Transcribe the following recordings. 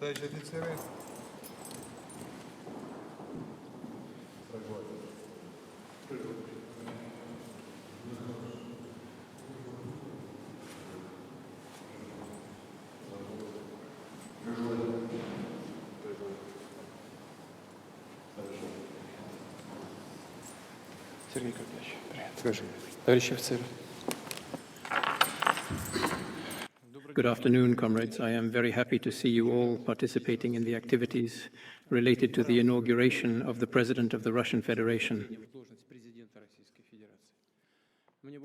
Товарищи офицеры. Sergei, привет. Товарищи офицеры. Good afternoon, comrades. I am very happy to see you all participating in the activities related to the inauguration of the President of the Russian Federation.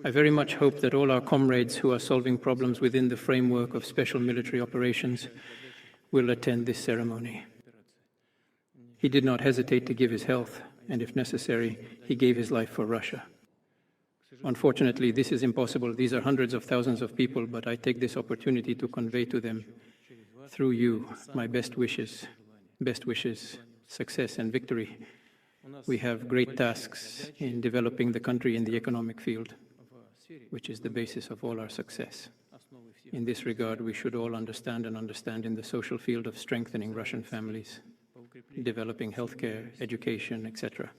I very much hope that all our comrades who are solving problems within the framework of special military operations will attend this ceremony. He did not hesitate to give his health, and if necessary, he gave his life for Russia. Unfortunately, this is impossible. These are hundreds of thousands of people, but I take this opportunity to convey to them, through you, my best wishes, success and victory. We have great tasks in developing the country in the economic field, which is the basis of all our success. In this regard, we should all understand in the social field of strengthening Russian families, developing healthcare, education, etc.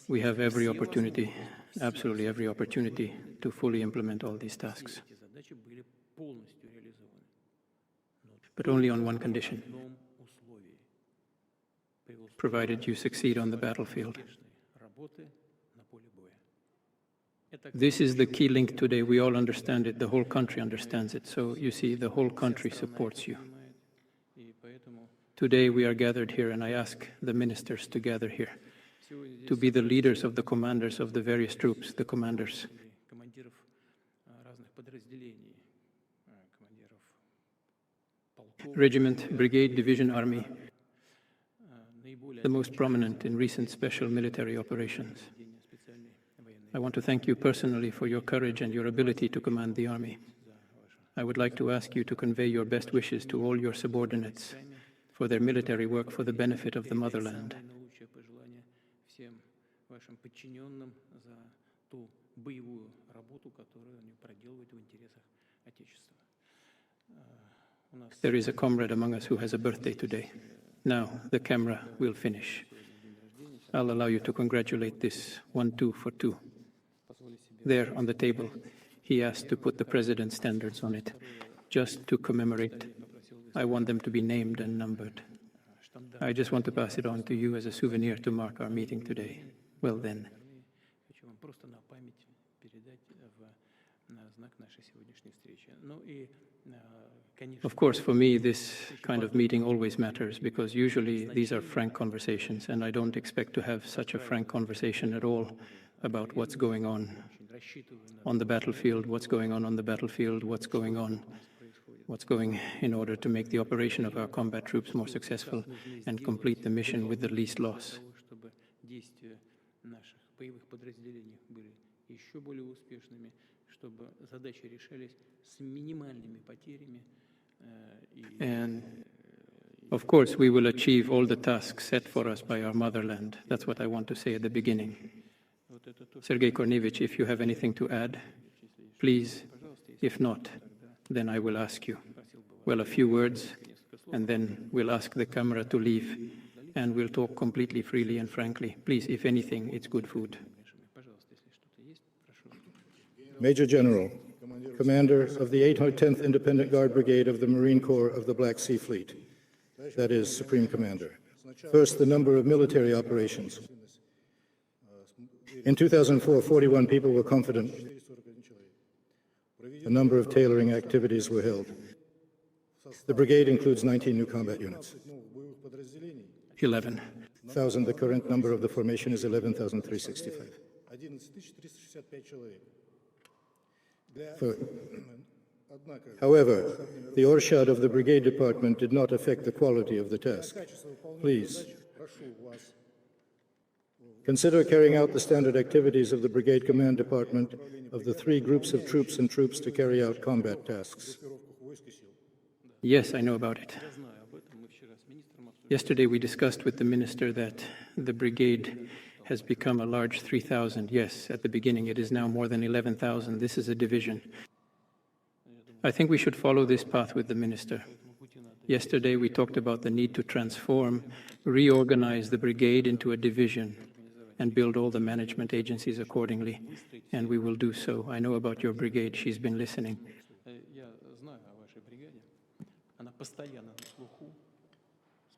We have every opportunity, absolutely every opportunity, to fully implement all these tasks. But only on one condition: provided you succeed on the battlefield. This is the key link today. We all understand it. The whole country understands it. So, you see, the whole country supports you. Today we are gathered here, and I ask the ministers to gather here, to be the leaders of the commanders of the various troops, the commanders. Regiment, brigade, division, army, the most prominent in recent special military operations. I want to thank you personally for your courage and your ability to command the army. I would like to ask you to convey your best wishes to all your subordinates for their military work for the benefit of the motherland. There is a comrade among us who has a birthday today. Now, the camera will finish. I'll allow you to congratulate this 1-2 for 2. There on the table, he asked to put the president's standards on it, just to commemorate. I want them to be named and numbered. I just want to pass it on to you as a souvenir to mark our meeting today. Well then. Of course, for me, this kind of meeting always matters, because usually these are frank conversations, and I don't expect to have such a frank conversation at all about what's going on the battlefield, what's going on the battlefield, what's going in order to make the operation of our combat troops more successful and complete the mission with the least loss. And of course, we will achieve all the tasks set for us by our motherland. That's what I want to say at the beginning. Sergei Kornevich, if you have anything to add, please. If not, then I will ask you. Well, a few words, and then we'll ask the camera to leave, and we'll talk completely freely and frankly. Please, if anything, it's good food. Major General, Commander of the 810th Independent Guard Brigade of the Marine Corps of the Black Sea Fleet, that is, Supreme Commander. First, the number of military operations. In 2004, 41 people were confident. A number of tailoring activities were held. The brigade includes 19 new combat units. 11,000. The current number of the formation is 11,365. However, the Orshad of the Brigade Department did not affect the quality of the task. Please, consider carrying out the standard activities of the Brigade Command Department of the 3 groups of troops and troops to carry out combat tasks. Yes, I know about it. Yesterday we discussed with the minister that the brigade has become a large 3,000. Yes, at the beginning it is now more than 11,000. This is a division. I think we should follow this path with the minister. Yesterday, we talked about the need to transform, reorganize the brigade into a division, and build all the management agencies accordingly. And we will do so. I know about your brigade. She's been listening.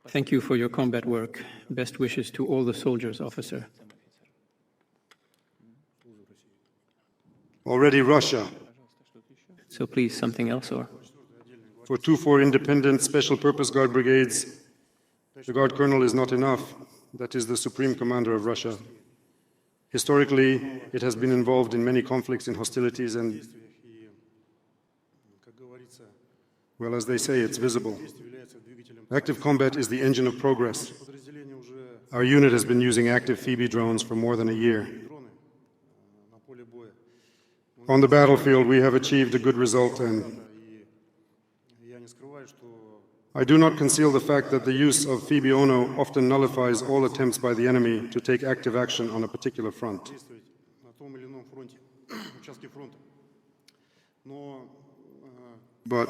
Thank you for your combat work. Best wishes to all the soldiers, officer. Already Russia. So please, something else, or? For 2-4 independent special purpose guard brigades, the guard colonel is not enough. That is the supreme commander of Russia. Historically, it has been involved in many conflicts and hostilities, and, well, as they say, it's visible. Active combat is the engine of progress. Our unit has been using active Phoebe drones for more than a year. On the battlefield, we have achieved a good result, and I do not conceal the fact that the use of Phoebe Ono often nullifies all attempts by the enemy to take active action on a particular front. But,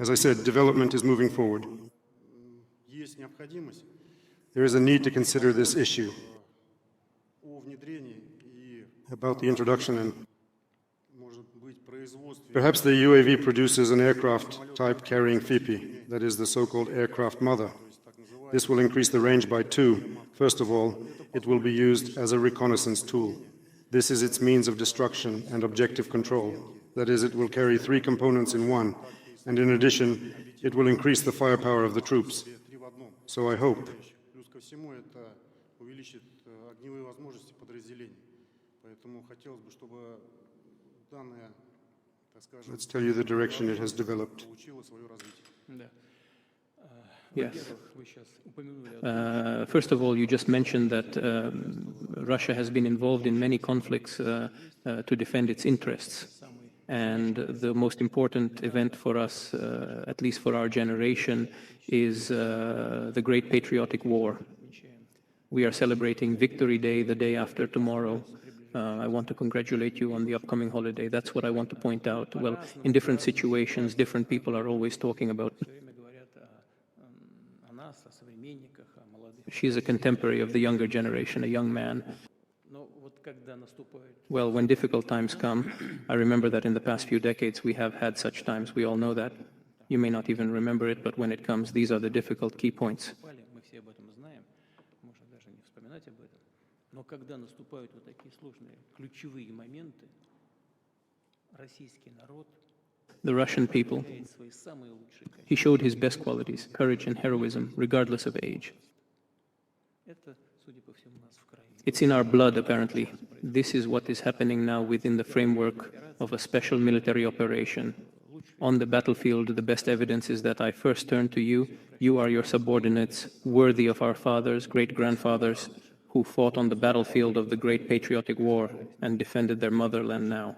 as I said, development is moving forward. There is a need to consider this issue about the introduction, and perhaps the UAV produces an aircraft type carrying FIPI, that is the so-called aircraft mother. This will increase the range by 2. First of all, it will be used as a reconnaissance tool. This is its means of destruction and objective control. That is, it will carry 3 components in one, and in addition, it will increase the firepower of the troops. So I hope. Let's tell you the direction it has developed. Yes. First of all, you just mentioned that Russia has been involved in many conflicts to defend its interests. And the most important event for us, at least for our generation, is the Great Patriotic War. We are celebrating Victory Day the day after tomorrow. I want to congratulate you on the upcoming holiday. That's what I want to point out. Well, in different situations, different people are always talking about. She's a contemporary of the younger generation, a young man. Well, when difficult times come, I remember that in the past few decades we have had such times. We all know that. You may not even remember it, but when it comes, these are the difficult key points. Но когда наступают вот такие сложные ключевые моменты, российский народ, the Russian people, he showed his best qualities, courage and heroism, regardless of age. It's in our blood, apparently. This is what is happening now within the framework of a special military operation. On the battlefield, the best evidence is that I first turn to you. You are your subordinates, worthy of our fathers, great-grandfathers, who fought on the battlefield of the Great Patriotic War and defended their motherland now.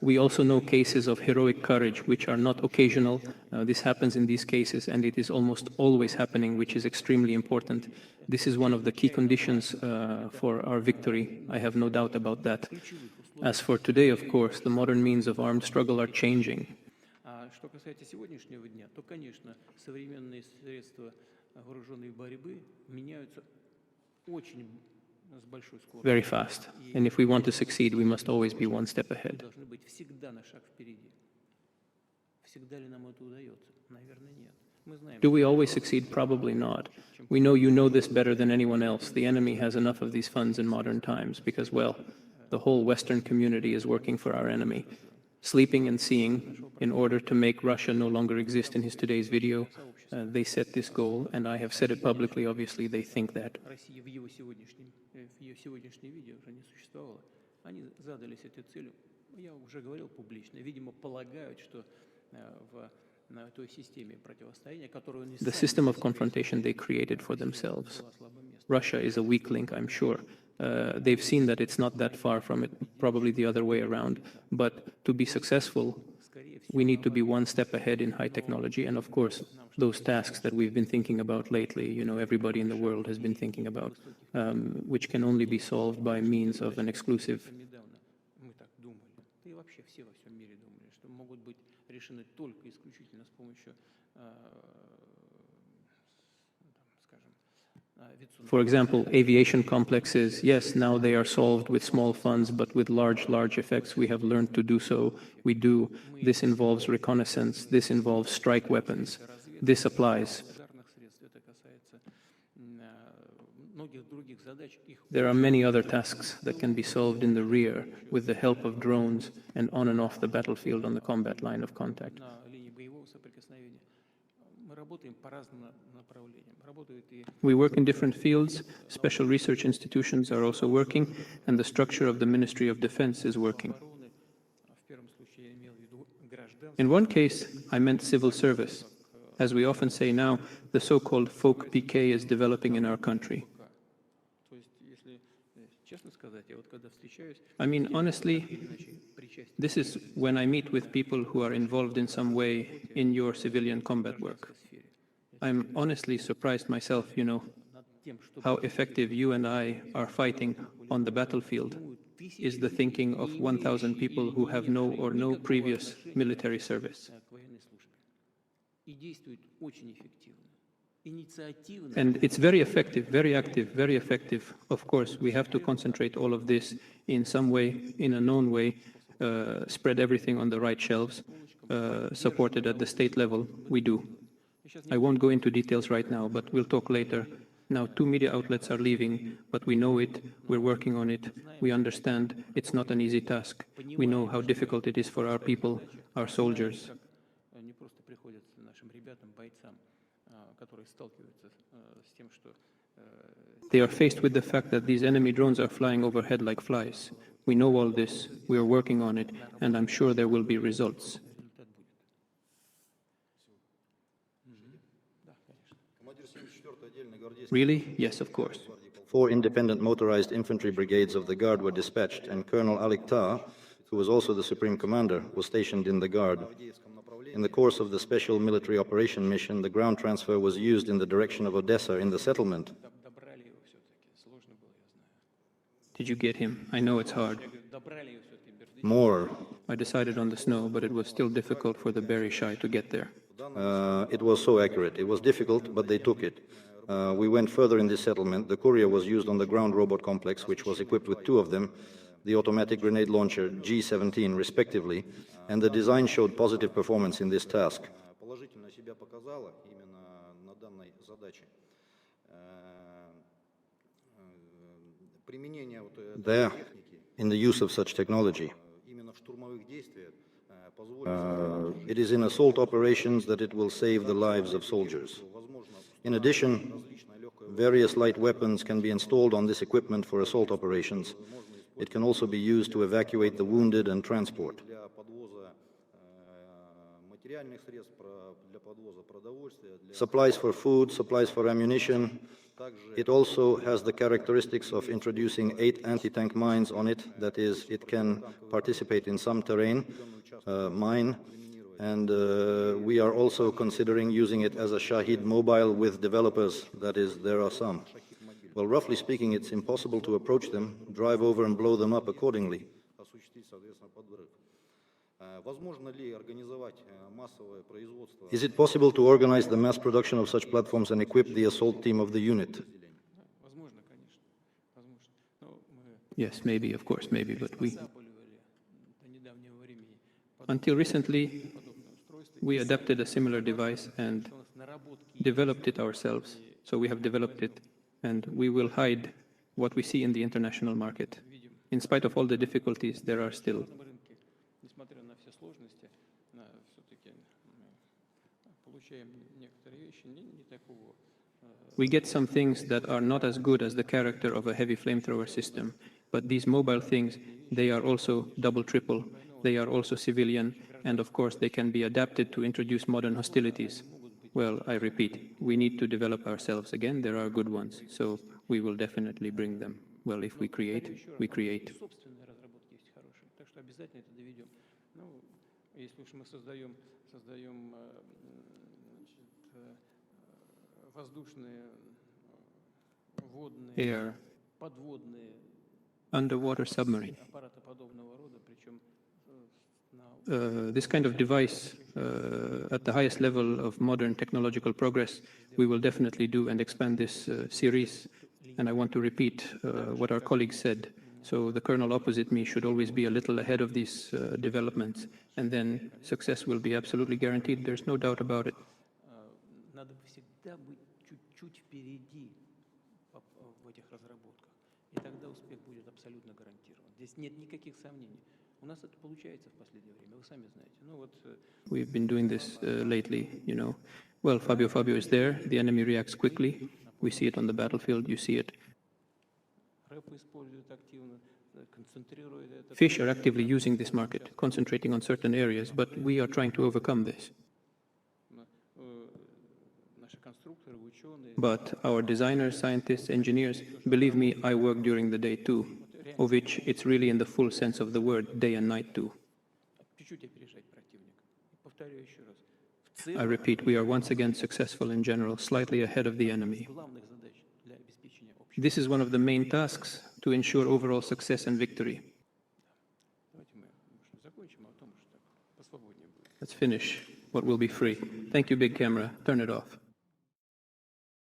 We also know cases of heroic courage, which are not occasional. This happens in these cases, and it is almost always happening, which is extremely important. This is one of the key conditions for our victory. I have no doubt about that. As for today, of course, the modern means of armed struggle are changing. Что касается сегодняшнего дня, то, конечно, современные средства вооруженной борьбы меняются очень с большой скоростью. Very fast. And if we want to succeed, we must always be one step ahead. Должны быть всегда на шаг впереди. Всегда ли нам это удается? Наверное, нет. Мы знаем. Do we always succeed? Probably not. We know you know this better than anyone else. The enemy has enough of these funds in modern times because, well, the whole Western community is working for our enemy. Sleeping and seeing, in order to make Russia no longer exist in his today's video, they set this goal, and I have said it publicly, obviously they think that. Россия в ее сегодняшнем видео уже не существовало. Они задались этой целью. Я уже говорил публично. Видимо, полагают, что в той системе противостояния, которую они The system of confrontation they created for themselves. Russia is a weak link, I'm sure. They've seen that it's not that far from it, probably the other way around. But to be successful, we need to be one step ahead in high technology. And of course, those tasks that we've been thinking about lately, everybody in the world has been thinking about, which can only be solved by means of an exclusive. Недавно мы так думали, да и вообще все во всем мире думали, что могут быть решены только исключительно с помощью, скажем, For example, aviation complexes, yes, now they are solved with small funds, but with large effects. We have learned to do so. We do. This involves reconnaissance. This involves strike weapons. This applies. ударных средств. Это касается многих других задач. Их There are many other tasks that can be solved in the rear with the help of drones and on and off the battlefield on the combat line of contact. на линии боевого соприкосновения. Мы работаем по разным направлениям. Работают и We work in different fields. Special research institutions are also working, and the structure of the Ministry of Defense is working. обороны. В первом случае я имел в виду гражданские. In one case, I meant civil service. As we often say now, the so-called folk PK is developing in our country. То есть, если честно сказать, я вот когда встречаюсь, I mean, honestly, причастие this is when I meet with people who are involved in some way in your civilian combat work. сфере, I'm honestly surprised myself, над тем, что how effective you and I are fighting on the battlefield is the thinking of 1,000 people who have no previous military service. к военной службе. И действует очень эффективно. Инициативно. And it's very effective, very active, very effective. Of course, we have to concentrate all of this in some way, in a known way, spread everything on the right shelves, supported at the state level. We do. I won't go into details right now, but we'll talk later. Now, 2 media outlets are leaving, but we know it, we're working on it, we understand it's not an easy task. We know how difficult it is for our people, our soldiers. Не просто приходится нашим ребятам, бойцам, которые сталкиваются с тем, что They are faced with the fact that these enemy drones are flying overhead like flies. We know all this, we are working on it, and I'm sure there will be results. Really? Yes, of course. 4 independent motorized infantry brigades of the Guard were dispatched, and Colonel Aliktar, who was also the Supreme Commander, was stationed in the Guard. In the course of the special military operation mission, the ground transfer was used in the direction of Odessa in the settlement. добрали его все-таки. Сложно было, я знаю. Did you get him? I know it's hard. Добрали его все-таки Бердych. More. I decided on the snow, but it was still difficult for the very shy to get there. It was so accurate. It was difficult, but they took it. We went further in this settlement. The Courier was used on the ground robot complex, which was equipped with 2 of them, the automatic grenade launcher G-17, respectively, and the design showed positive performance in this task. There, in the use of such technology, it is in assault operations that it will save the lives of soldiers. In addition, various light weapons can be installed on this equipment for assault operations. It can also be used to evacuate the wounded and transport. Supplies for food, supplies for ammunition. It also has the characteristics of introducing 8 anti-tank mines on it. That is, it can participate in some terrain mine. And we are also considering using it as a Shahid mobile with developers. That is, there are some. Well, roughly speaking, it's impossible to approach them, drive over and blow them up accordingly. Is it possible to organize the mass production of such platforms and equip the assault team of the unit? Возможно, конечно. Возможно. Но мы Yes, maybe, of course, maybe, but we. запуливали до недавнего времени Until recently, подобное устройство. we adapted a similar device and У нас наработки developed it ourselves. So we have developed it, and we will hide what we see in the international market. In spite of all the difficulties, there are still. на рынке, несмотря на все сложности, все-таки получаем некоторые вещи не такого. We get some things that are not as good as the character of a heavy flamethrower system, but these mobile things, they are also double, triple, they are also civilian, and of course they can be adapted to introduce modern hostilities. Well, I repeat, we need to develop ourselves again. There are good ones, so we will definitely bring them. Well, if we create, we create. Собственные разработки есть хорошие, так что обязательно это доведем. Ну, Если уж мы создаем воздушные, водные, air, подводные underwater submarine. аппараты подобного рода, причем This kind of device at the highest level of modern technological progress, we will definitely do and expand this series. And I want to repeat what our colleagues said. So the colonel opposite me should always be a little ahead of these developments, and then success will be absolutely guaranteed. There's no doubt about it. надо всегда быть чуть-чуть впереди в этих разработках. И тогда успех будет абсолютно гарантирован. Здесь нет никаких сомнений. У нас это получается в последнее время, вы сами знаете. Ну вот. We've been doing this lately, you know. Well, Fabio is there. The enemy reacts quickly. We see it on the battlefield. You see it. Fish are actively using this market, concentrating on certain areas, but we are trying to overcome this. But our designers, scientists, engineers, believe me, I work during the day too, of which it's really in the full sense of the word, day and night too. I repeat, we are once again successful in general, slightly ahead of the enemy. This is one of the main tasks to ensure overall success and victory. Let's finish what will be free. Thank you, big camera. Turn it off.